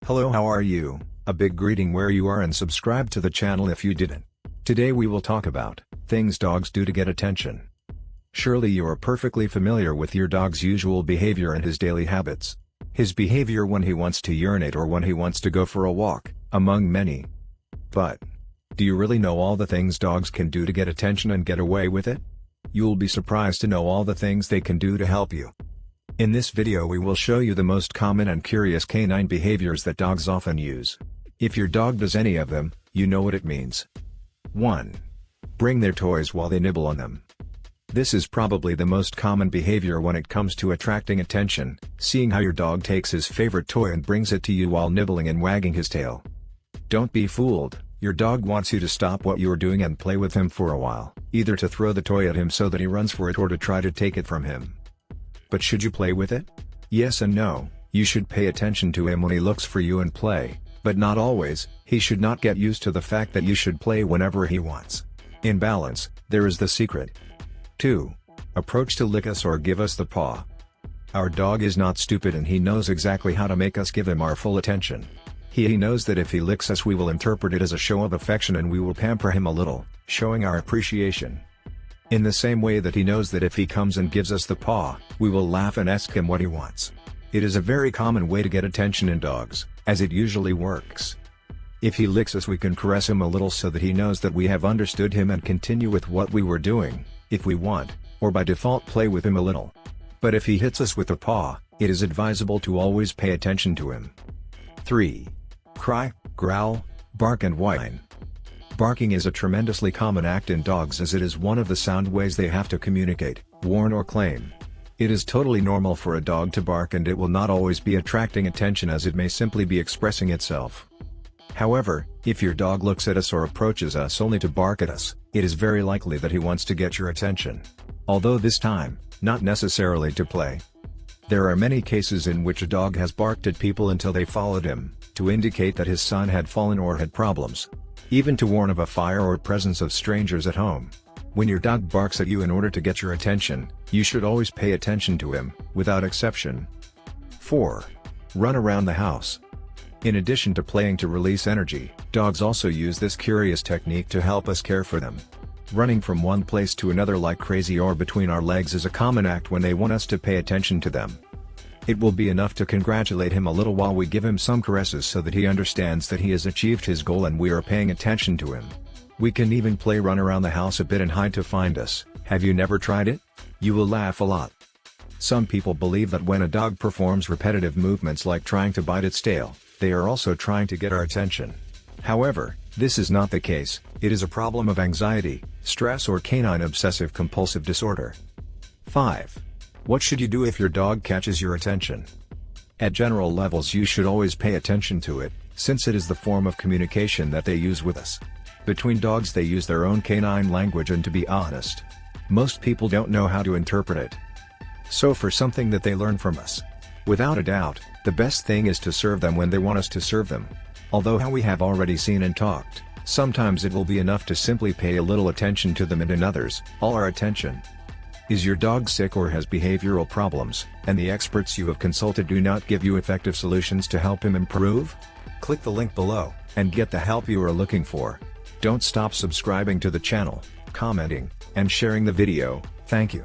Hello, how are you? A big greeting where you are and subscribe to the channel if you didn't. Today we will talk about things dogs do to get attention. Surely you are perfectly familiar with your dog's usual behavior and his daily habits. His behavior when he wants to urinate or when he wants to go for a walk, among many. But do you really know all the things dogs can do to get attention and get away with it? You'll be surprised to know all the things they can do to help you. In this video we will show you the most common and curious canine behaviors that dogs often use. If your dog does any of them, you know what it means. 1. Bring their toys while they nibble on them. This is probably the most common behavior when it comes to attracting attention, seeing how your dog takes his favorite toy and brings it to you while nibbling and wagging his tail. Don't be fooled, your dog wants you to stop what you are doing and play with him for a while, either to throw the toy at him so that he runs for it or to try to take it from him. But should you play with it? Yes and no, you should pay attention to him when he looks for you and play, but not always. He should not get used to the fact that you should play whenever he wants. In balance, there is the secret. 2. Approach to lick us or give us the paw. Our dog is not stupid and he knows exactly how to make us give him our full attention. He knows that if he licks us we will interpret it as a show of affection and we will pamper him a little, showing our appreciation. In the same way that he knows that if he comes and gives us the paw, we will laugh and ask him what he wants. It is a very common way to get attention in dogs, as it usually works. If he licks us we can caress him a little so that he knows that we have understood him and continue with what we were doing, if we want, or by default play with him a little. But if he hits us with the paw, it is advisable to always pay attention to him. 3. Cry, growl, bark and whine. Barking is a tremendously common act in dogs as it is one of the sound ways they have to communicate, warn or claim. It is totally normal for a dog to bark and it will not always be attracting attention as it may simply be expressing itself. However, if your dog looks at us or approaches us only to bark at us, it is very likely that he wants to get your attention. Although this time, not necessarily to play. There are many cases in which a dog has barked at people until they followed him, to indicate that his son had fallen or had problems. Even to warn of a fire or presence of strangers at home. When your dog barks at you in order to get your attention, you should always pay attention to him, without exception. 4. Run around the house. In addition to playing to release energy, dogs also use this curious technique to help us care for them. Running from one place to another like crazy or between our legs is a common act when they want us to pay attention to them. It will be enough to congratulate him a little while we give him some caresses so that he understands that he has achieved his goal and we are paying attention to him. We can even play run around the house a bit and hide to find us. Have you never tried it? You will laugh a lot. Some people believe that when a dog performs repetitive movements like trying to bite its tail, they are also trying to get our attention. However, this is not the case. It is a problem of anxiety, stress or canine obsessive-compulsive disorder. 5. What should you do if your dog catches your attention? At general levels you should always pay attention to it, since it is the form of communication that they use with us. Between dogs they use their own canine language and to be honest, most people don't know how to interpret it. So for something that they learn from us, without a doubt, the best thing is to serve them when they want us to serve them. Although how we have already seen and talked, sometimes it will be enough to simply pay a little attention to them and in others, all our attention. Is your dog sick or has behavioral problems, and the experts you have consulted do not give you effective solutions to help him improve? Click the link below, and get the help you are looking for. Don't stop subscribing to the channel, commenting, and sharing the video. Thank you.